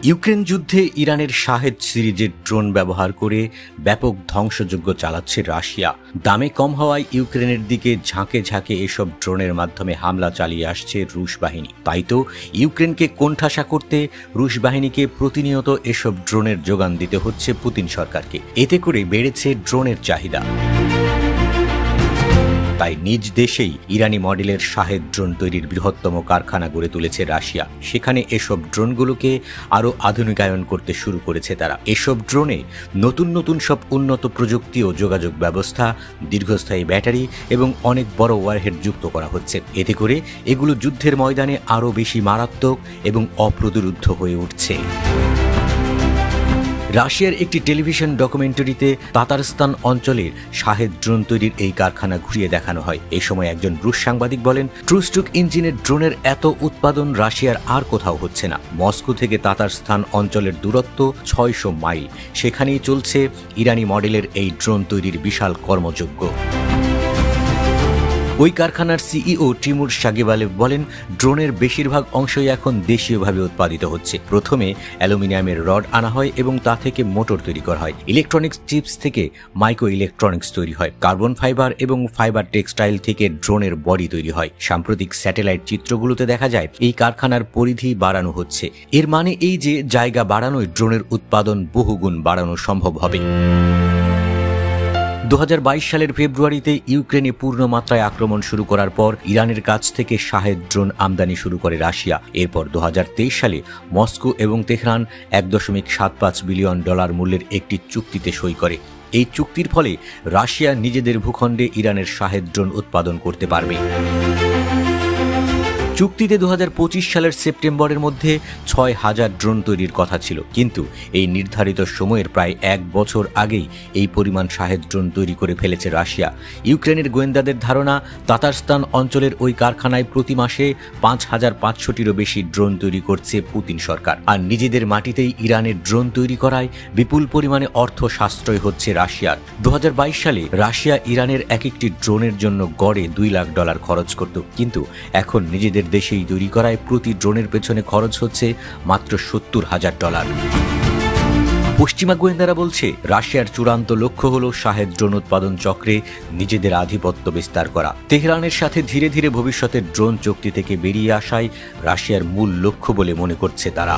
Ukraine যুদ্ধে ইরানের শাহেদ সিরিজের ড্রোন ব্যবহার করে ব্যাপক ধ্বংসযজ্ঞ চালাচ্ছে রাশিয়া। দামে কম হওয়ায় ইউক্রেনের দিকে ঝাঁকে ঝাঁকে এসব ড্রোনের মাধ্যমে হামলা চালিয়ে আসছে রুশ বাহিনী। তাই তো ইউক্রেনকে কোণঠাসা করতে রুশ বাহিনীকে প্রতিনিয়ত এসব ড্রোনের যোগান দিতে হচ্ছে পুতিন সরকারকে। এতে করে বেড়েছে ড্রোনের চাহিদা। তাই নিজ দেশেই ইরানি মডেলের শাহেদ ড্রোন তৈরির বৃহত্তম কারখানা গড়ে তুলেছে রাশিয়া। সেখানে এসব ড্রোনগুলোকে আরও আধুনিকায়ন করতে শুরু করেছে তারা। এসব ড্রোনে নতুন নতুন সব উন্নত প্রযুক্তি ও যোগাযোগ ব্যবস্থা, দীর্ঘস্থায়ী ব্যাটারি এবং অনেক বড় ওয়ারহেড যুক্ত করা হচ্ছে। এতে করে এগুলো যুদ্ধের ময়দানে আরও বেশি মারাত্মক এবং অপ্রতিরোধ্য হয়ে উঠছে। রাশিয়ার একটি টেলিভিশন ডকুমেন্টারিতে তাতারস্তান অঞ্চলের শাহেদ ড্রোন তৈরির এই কারখানা ঘুরিয়ে দেখানো হয়। এই সময় একজন রুশ সাংবাদিক বলেন, ট্রুস্টুক ইঞ্জিনের ড্রোনের এত উৎপাদন রাশিয়ার আর কোথাও হচ্ছে না। মস্কো থেকে তাতারস্তান অঞ্চলের দূরত্ব ৬০০ মাইল। সেখানেই চলছে ইরানি মডেলের এই ড্রোন তৈরির বিশাল কর্মযজ্ঞ। ওই কারখানার সিইও টিমুর সাগেবালেভ বলেন, ড্রোনের বেশিরভাগ অংশই এখন দেশীয়ভাবে উৎপাদিত হচ্ছে। প্রথমে অ্যালুমিনিয়ামের রড আনা হয় এবং তা থেকে মোটর তৈরি করা হয়। ইলেকট্রনিক্স চিপস থেকে মাইক্রো ইলেকট্রনিক্স তৈরি হয়। কার্বন ফাইবার এবং ফাইবার টেক্সটাইল থেকে ড্রোনের বডি তৈরি হয়। সাম্প্রতিক স্যাটেলাইট চিত্রগুলোতে দেখা যায় এই কারখানার পরিধি বাড়ানো হচ্ছে। এর মানে এই যে জায়গা বাড়ানোয় ড্রোনের উৎপাদন বহুগুণ বাড়ানো সম্ভব হবে। 2022 সালের ফেব্রুয়ারিতে ইউক্রেনে পূর্ণমাত্রায় আক্রমণ শুরু করার পর ইরানের কাছ থেকে শাহেদ ড্রোন আমদানি শুরু করে রাশিয়া। এরপর 2023 সালে মস্কো এবং তেহরান $1.75 বিলিয়ন মূল্যের একটি চুক্তিতে সই করে। এই চুক্তির ফলে রাশিয়া নিজেদের ভূখণ্ডে ইরানের শাহেদ ড্রোন উৎপাদন করতে পারবে। চুক্তিতে 2025 সালের সেপ্টেম্বরের মধ্যে 6,000 ড্রোন তৈরির কথা ছিল, কিন্তু এই নির্ধারিত সময়ের প্রায় 1 বছর আগেই এই পরিমাণ শাহেদ ড্রোন তৈরি করে ফেলেছে রাশিয়া। ইউক্রেনের গোয়েন্দাদের ধারণা, তাতারস্তান অঞ্চলের ওই কারখানায় প্রতি মাসে 5,500টিরও বেশি ড্রোন তৈরি করছে পুতিন সরকার। আর নিজেদের মাটিতেই ইরানের ড্রোন তৈরি করায় বিপুল পরিমাণে অর্থ সাশ্রয় হচ্ছে রাশিয়ার। 2022 সালে রাশিয়া ইরানের এক একটি ড্রোনের জন্য গড়ে $2 লাখ খরচ করত, কিন্তু এখন নিজেদের দেশেই তৈরি করায় প্রতি ড্রোনের পেছনে খরচ হচ্ছে মাত্র $70,000। পশ্চিমা গোয়েন্দারা বলছে, রাশিয়ার চূড়ান্ত লক্ষ্য হল শাহেদ ড্রোন উৎপাদন চক্রে নিজেদের আধিপত্য বিস্তার করা। তেহরানের সাথে ধীরে ধীরে ভবিষ্যতের ড্রোন চুক্তি থেকে বেরিয়ে আসাই রাশিয়ার মূল লক্ষ্য বলে মনে করছে তারা।